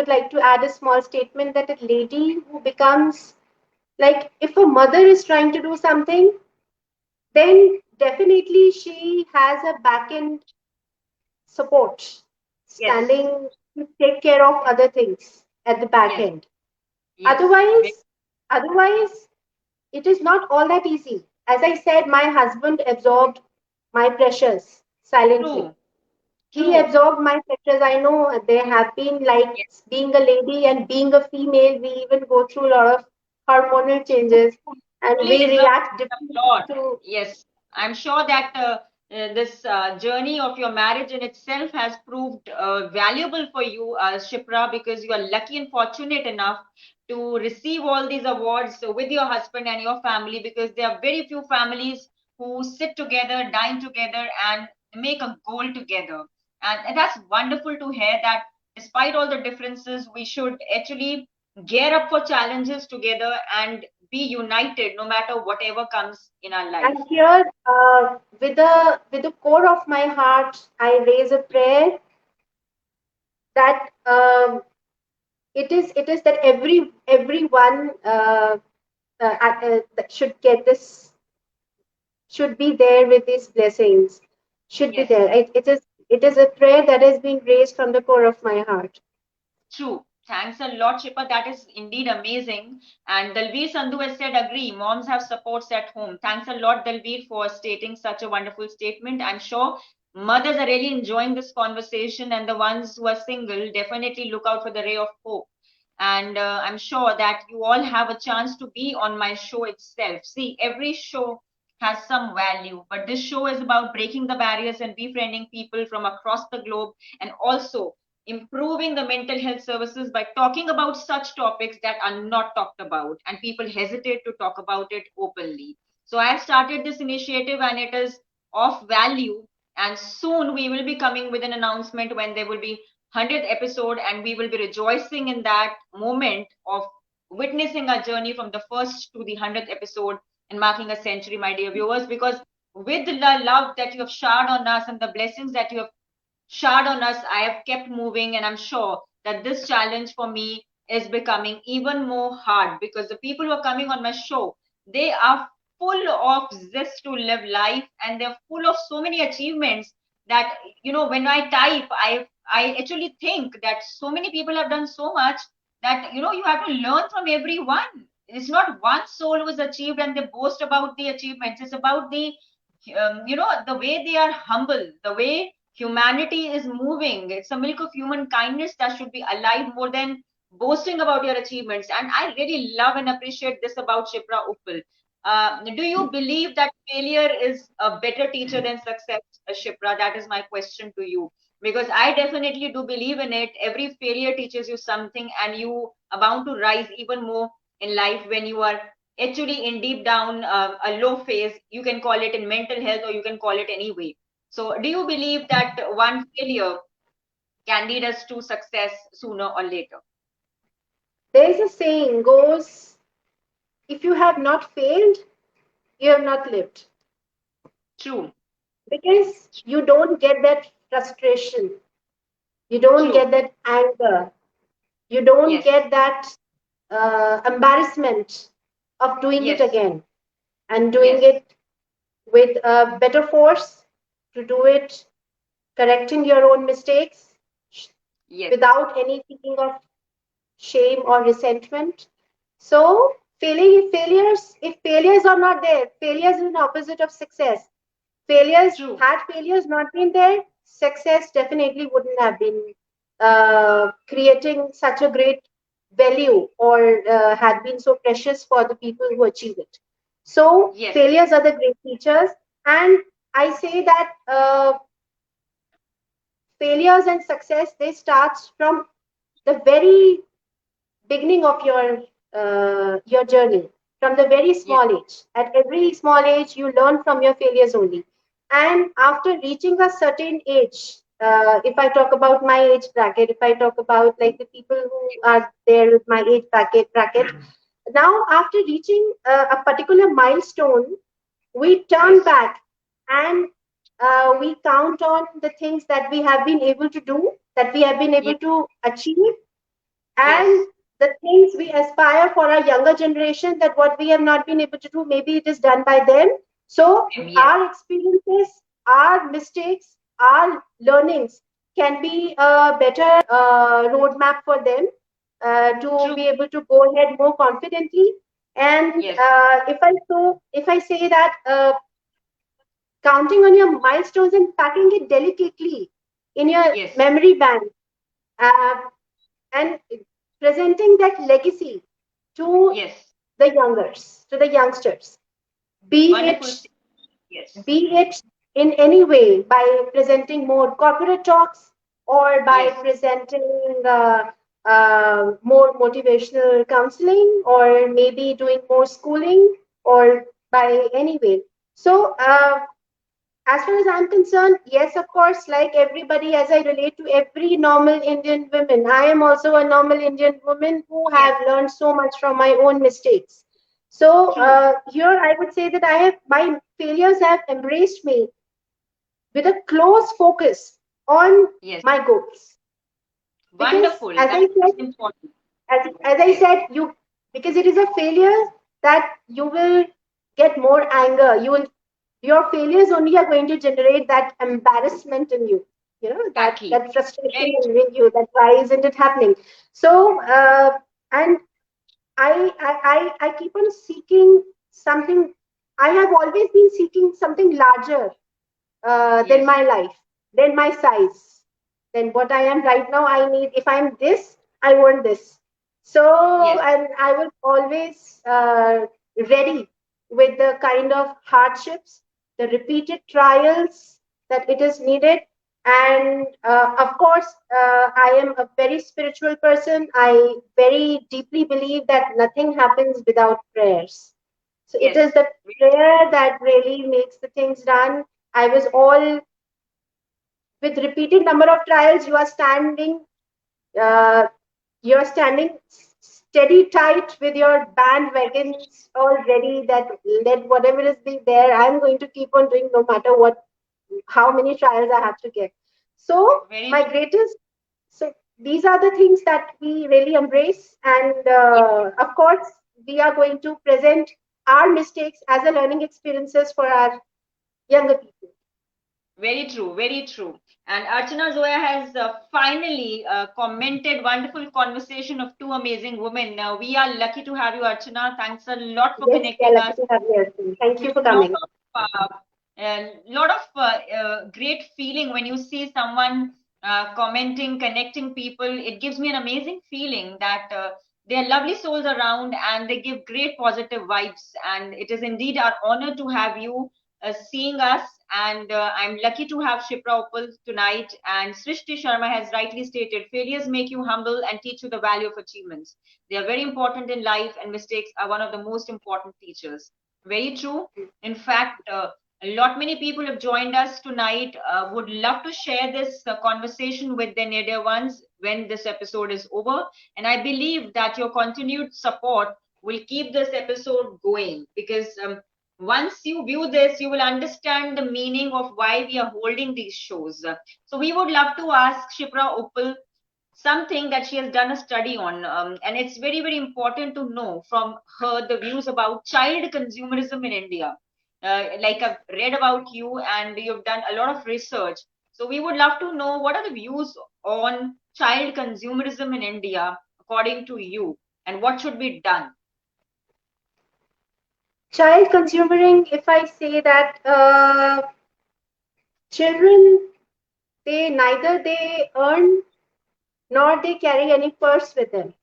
like to add a small statement that a lady who becomes like if a mother is trying to do something, then definitely she has a back end support Yes, standing to take care of other things at the back yes, end. yes. Otherwise, it is not all that easy. As I said, my husband absorbed my pressures silently. True, He true. absorbed my pressures. I know there have been like Yes, being a lady and being a female, we even go through a lot of hormonal changes and fully we deserve react differently applaud. to. Yes, I'm sure that this journey of your marriage in itself has proved valuable for you, Shipra, because you are lucky and fortunate enough to receive all these awards with your husband and your family, because there are very few families who sit together, dine together, and make a goal together. And that's wonderful to hear that despite all the differences, we should actually gear up for challenges together and be united no matter whatever comes in our life. And here, with the core of my heart, I raise a prayer that it is that everyone that should get this, should be there with these blessings, should be Yes, there. It is a prayer that has been raised from the core of my heart. true. Thanks a lot, Shipa. That is indeed amazing. And Dalveer Sandhu has said, agree, moms have supports at home. Thanks a lot, Dalveer, for stating such a wonderful statement. I'm sure mothers are really enjoying this conversation, and the ones who are single definitely look out for the ray of hope. And I'm sure that you all have a chance to be on my show itself. See, every show has some value, but this show is about breaking the barriers and befriending people from across the globe, and also improving the mental health services by talking about such topics that are not talked about and people hesitate to talk about it openly. So I have started this initiative and it is of value, and soon we will be coming with an announcement when there will be 100th episode, and we will be rejoicing in that moment of witnessing our journey from the first to the 100th episode and marking a century, my dear viewers, because with the love that you have showered on us and the blessings that you have showered on us, I have kept moving, and I'm sure that this challenge for me is becoming even more hard because the people who are coming on my show, they are full of zest to live life, and they're full of so many achievements that, you know, when I type, I actually think that so many people have done so much that, you know, you have to learn from everyone. It's not one soul who has achieved and they boast about the achievements. It's about the you know, the way they are humble, the way humanity is moving. It's a milk of human kindness that should be alive more than boasting about your achievements. And I really love and appreciate this about Shipra Uppal. Do you believe that failure is a better teacher than success, Shipra? That is my question to you. Because I definitely do believe in it. Every failure teaches you something, and you are bound to rise even more in life when you are actually in deep down a low phase. You can call it in mental health or you can call it any way. So, do you believe that one failure can lead us to success sooner or later? There's a saying goes, if you have not failed, you have not lived. True. Because you don't get that frustration, you don't True. get that anger, you don't Yes. get that embarrassment of doing it Yes. again and doing Yes. it with a better force, to do it correcting your own mistakes Yes. without any feeling of shame or resentment. So, if failures are not there, failures is an opposite of success. True. Had failures not been there, success definitely wouldn't have been creating such a great value, or had been so precious for the people who achieve it. So, Yes. failures are the great teachers. And I say that failures and success, they start from the very beginning of your journey, from the very Yes. small age. At every small age, you learn from your failures only. And after reaching a certain age, if I talk about my age bracket, if I talk about like the people who are there with my age bracket, now after reaching a particular milestone, we turn Yes. back and we count on the things that we have been able to do, that we have been Yes. able to achieve, Yes. and the things we aspire for our younger generation, that what we have not been able to do, maybe it is done by them. So Yes. our experiences, our mistakes, our learnings can be a better roadmap for them to True. be able to go ahead more confidently. And Yes. if I say that counting on your milestones and packing it delicately in your Yes. memory bank, uh, and presenting that legacy to Yes. the youngsters, be Wonderful. it Yes. be it in any way, by presenting more corporate talks, or by Yes. presenting more motivational counseling, or maybe doing more schooling, or by any way. So as far as I'm concerned, yes, of course, like everybody, as I relate to every normal Indian woman, I am also a normal Indian woman who Yes. have learned so much from my own mistakes. So True. here I would say that my failures have embraced me with a close focus on Yes. my goals. Because Wonderful. as That's I said, important. as I said, because it is a failure that you will get more anger. Your failures only are going to generate that embarrassment in you. You know, Exactly. that frustration Very in you. That why isn't it happening? So and I keep on seeking something. I have always been seeking something larger true. than Yes. my life, than my size, than what I am right now. I need, if I'm this, I want this. So, Yes. and I was always ready with the kind of hardships, the repeated trials that it is needed. And of course, I am a very spiritual person. I very deeply believe that nothing happens without prayers. So it is Yes. the prayer that really makes the things done. I was all with repeated number of trials. Uh, you're standing steady tight with your bandwagons all ready. That let whatever is be there, I'm going to keep on doing no matter what, how many trials I have to get. So Very my true. greatest. So these are the things that we really embrace, and of course we are going to present our mistakes as a learning experiences for our younger people. Very true, very true. And Archana Zoya has finally commented wonderful conversation of two amazing women. We are lucky to have you, Archana. Thanks a lot for Yes, we are connecting lucky us. to have you, Arjun. Thank you for Lot coming. of great feeling when you see someone commenting, connecting people. It gives me an amazing feeling that they are lovely souls around and they give great positive vibes. And it is indeed our honor to have you seeing us. And I'm lucky to have Shipra Uppal tonight. And Srishti Sharma has rightly stated, failures make you humble and teach you the value of achievements. They are very important in life, and mistakes are one of the most important teachers. Very true. In fact, a lot many people have joined us tonight. Would love to share this conversation with their near dear ones when this episode is over. And I believe that your continued support will keep this episode going because Once you view this, you will understand the meaning of why we are holding these shows. So we would love to ask Shipra Uppal something that she has done a study on, and it's very, very important to know from her the views about child consumerism in India. Like I've read about you, and you've done a lot of research. So we would love to know what are the views on child consumerism in India according to you, and what should be done. Child consumering, if I say that children, they neither they earn nor they carry any purse with them.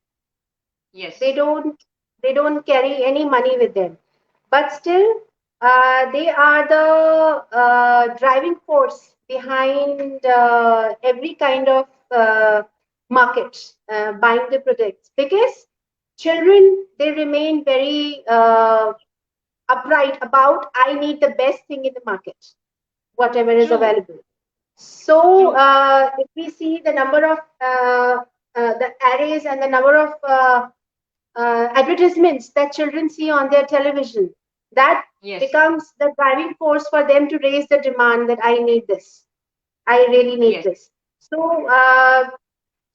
Yes. They don't carry any money with them, but still they are the driving force behind every kind of market buying the products, because children, they remain very upright about, I need the best thing in the market, whatever is True. available. So True. if we see the number of the arrays and the number of advertisements that children see on their television, that Yes. becomes the driving force for them to raise the demand that I need this. I really need Yes. this. So,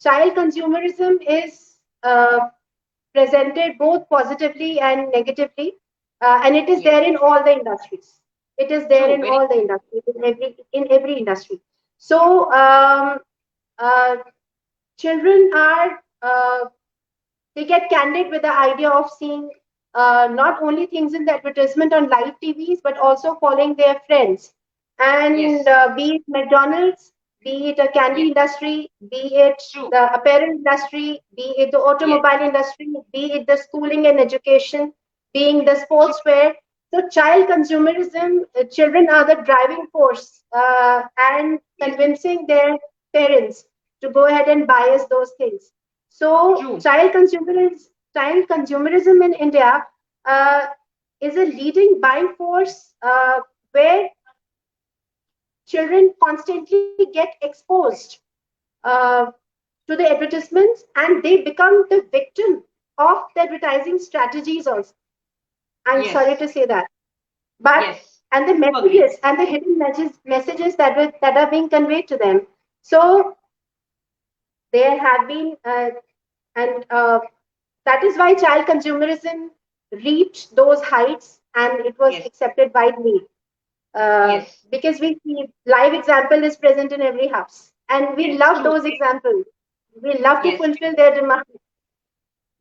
child consumerism is presented both positively and negatively, and it is Yes. there in all the industries. It is there True. in Very all the true. industries, in every industry. So, uh, children are they get candid with the idea of seeing not only things in the advertisement on live TVs, but also following their friends. And Yes. be it McDonald's, be it a candy Yes. industry, be it True. the apparel industry, be it the Yes. automobile industry, be it the schooling and education, being the True. sportswear. So, child consumerism, children are the driving force and Yes. convincing their parents to go ahead and buy us those things. So, True. child consumerism in India uh, is a leading buying force where children constantly get exposed uh, to the advertisements, and they become the victim of the advertising strategies also. I'm sorry Yes. to say that, but Yes. and the Do agree. messages and the hidden messages that are being conveyed to them. So there have been and that is why child consumerism reached those heights and it was Yes. accepted widely. Yes. Because we see live example is present in every house, and we Yes. love True. those examples. We love to Yes. fulfill their demand.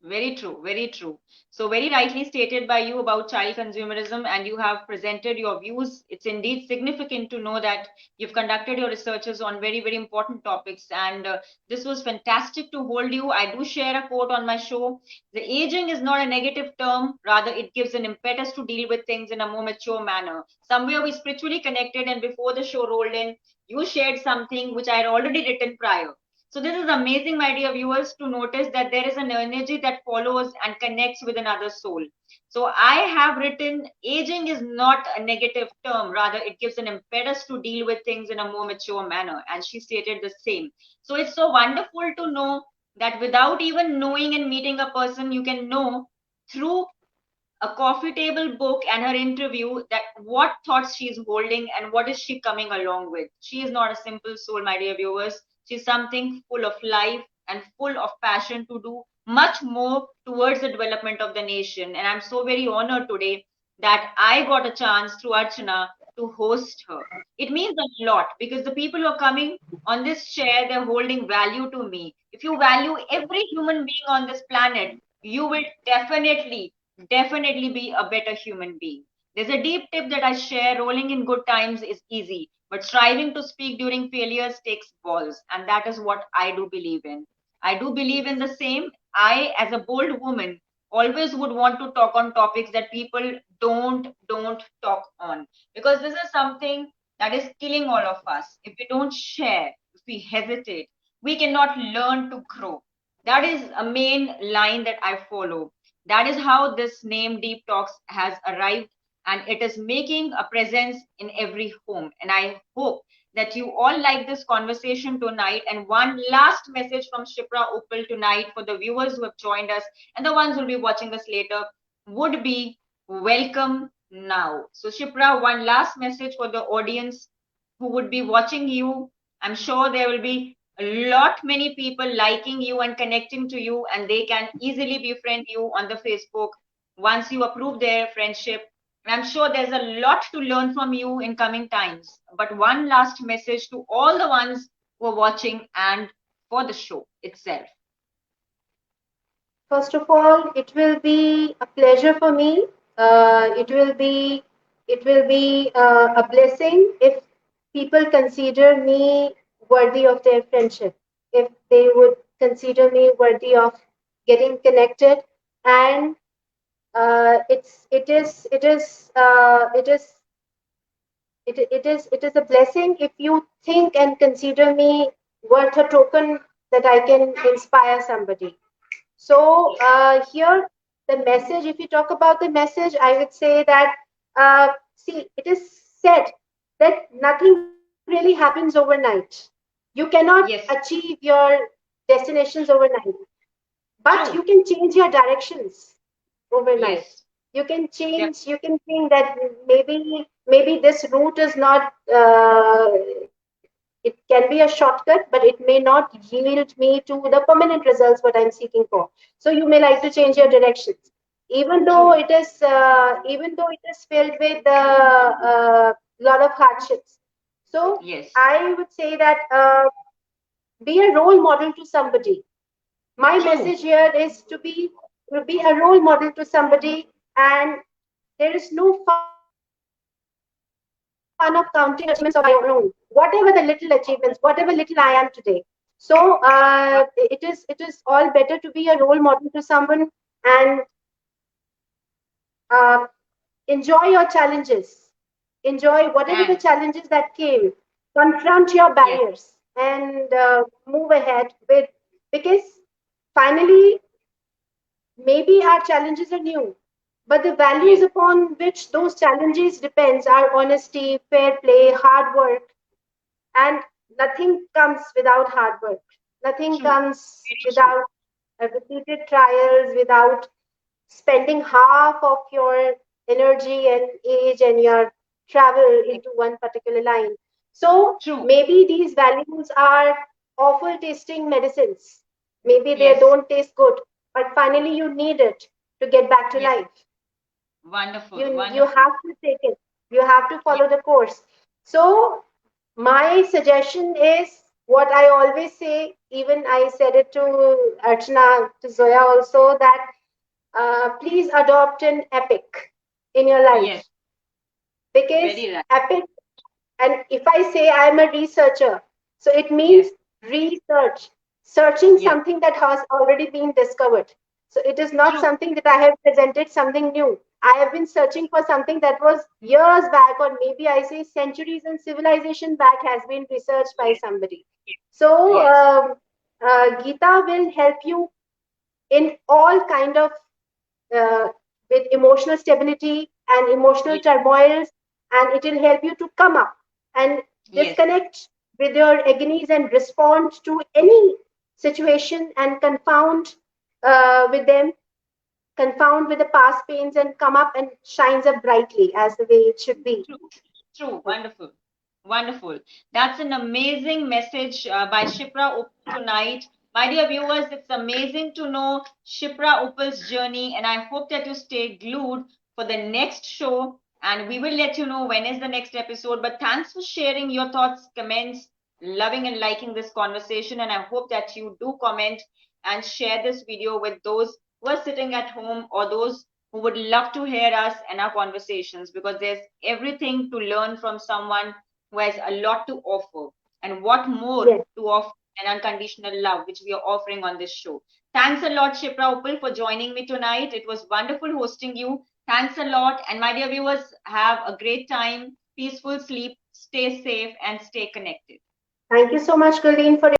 Very true, very true. So, very rightly stated by you about child consumerism, and you have presented your views. It's indeed significant to know that you've conducted your researches on very, very important topics, and this was fantastic to hold you. I do share a quote on my show: "The aging is not a negative term; rather, it gives an impetus to deal with things in a more mature manner." Somewhere we spiritually connected, and before the show rolled in, you shared something which I had already written prior. So this is amazing, my dear viewers, to notice that there is an energy that follows and connects with another soul. So I have written, aging is not a negative term, rather it gives an impetus to deal with things in a more mature manner. And she stated the same. So it's so wonderful to know that without even knowing and meeting a person, you can know through a coffee table book and her interview that what thoughts she's holding and what is she coming along with. She is not a simple soul, my dear viewers. She's something full of life and full of passion to do much more towards the development of the nation. And I'm so very honored today that I got a chance through Archana to host her. It means a lot because the people who are coming on this chair, they're holding value to me. If you value every human being on this planet, you will definitely be a better human being. There's a deep tip that I share: rolling in good times is easy, but striving to speak during failures takes balls. And that is what I do believe in. I do believe in the same. I, as a bold woman, always would want to talk on topics that people don't talk on, because this is something that is killing all of us. If we don't share, if we hesitate, we cannot learn to grow. That is a main line that I follow. That is how this name Deep Talks has arrived, and it is making a presence in every home. And I hope that you all like this conversation tonight. And one last message from Shipra Uppal tonight for the viewers who have joined us and the ones who will be watching us later would be: welcome now. So, Shipra, one last message for the audience who would be watching you. I'm sure there will be a lot many people liking you and connecting to you, and they can easily befriend you on the Facebook once you approve their friendship. And I'm sure there's a lot to learn from you in coming times. But one last message to all the ones who are watching and for the show itself. First of all, it will be a pleasure for me. It will be a blessing if people consider me worthy of their friendship. If they would consider me worthy of getting connected, and it is a blessing if you think and consider me worth a token that I can inspire somebody. So here, the message, if you talk about the message, I would say that, see, it is said that nothing really happens overnight. You cannot Yes, achieve your destinations overnight, but you true. can change your directions overnight. Yes, You can yep, change, you can think that maybe this route is not, it can be a shortcut, but it may not yield me to the permanent results what I'm seeking for. So you may like to change your directions, true. even though it is filled with lot of hardships. So Yes, I would say that, be a role model to somebody. My true. message here is to be a role model to somebody, and there is no fun of counting achievements of my own, whatever the little achievements, whatever little I am today. So it is all better to be a role model to someone, and uh, enjoy your challenges, enjoy whatever the And challenges that came, confront your yes, barriers, and move ahead with, because finally, maybe our challenges are new, but the values yes, upon which those challenges depends are honesty, fair play, hard work, and nothing comes without hard work. Nothing true. comes Very true. without repeated trials, without spending half of your energy and age and your travel Like, into one particular line. So true. maybe these values are awful tasting medicines. Maybe they Yes, don't taste good, but finally you need it to get back to yes. life. Wonderful, You wonderful. have to take it. You have to Yes, follow the course. So my suggestion is what I always say, even I said it to Archana, to Zoya also, that please adopt an epic in your yes, life, because very right. epic, and if I say I'm a researcher, so it means Yes, research, searching yes, something that has already been discovered. So it is not true. something that I have presented something new. I have been searching for something that was years back, or maybe I say centuries and civilization back, has been researched by Yes, somebody. So yes, Gita will help you in all kind of, uh, with emotional stability and emotional yes, turmoils, and it will help you to come up and yes. disconnect with your agonies and respond to any situation, and with them, confound with the past pains, and come up and shines up brightly as the way it should be. True, true. Wonderful, wonderful. That's an amazing message by Shipra Uppal tonight. My dear viewers, it's amazing to know Shipra Uppal's journey, and I hope that you stay glued for the next show. And we will let you know when is the next episode. But thanks for sharing your thoughts, comments, loving and liking this conversation. And I hope that you do comment and share this video with those who are sitting at home or those who would love to hear us and our conversations, because there's everything to learn from someone who has a lot to offer. And what more Yes. to offer an unconditional love, which we are offering on this show. Thanks a lot, Shipra Uppal, for joining me tonight. It was wonderful hosting you. Thanks a lot. And my dear viewers, have a great time, peaceful sleep, stay safe, and stay connected. Thank you so much, Gurleen, for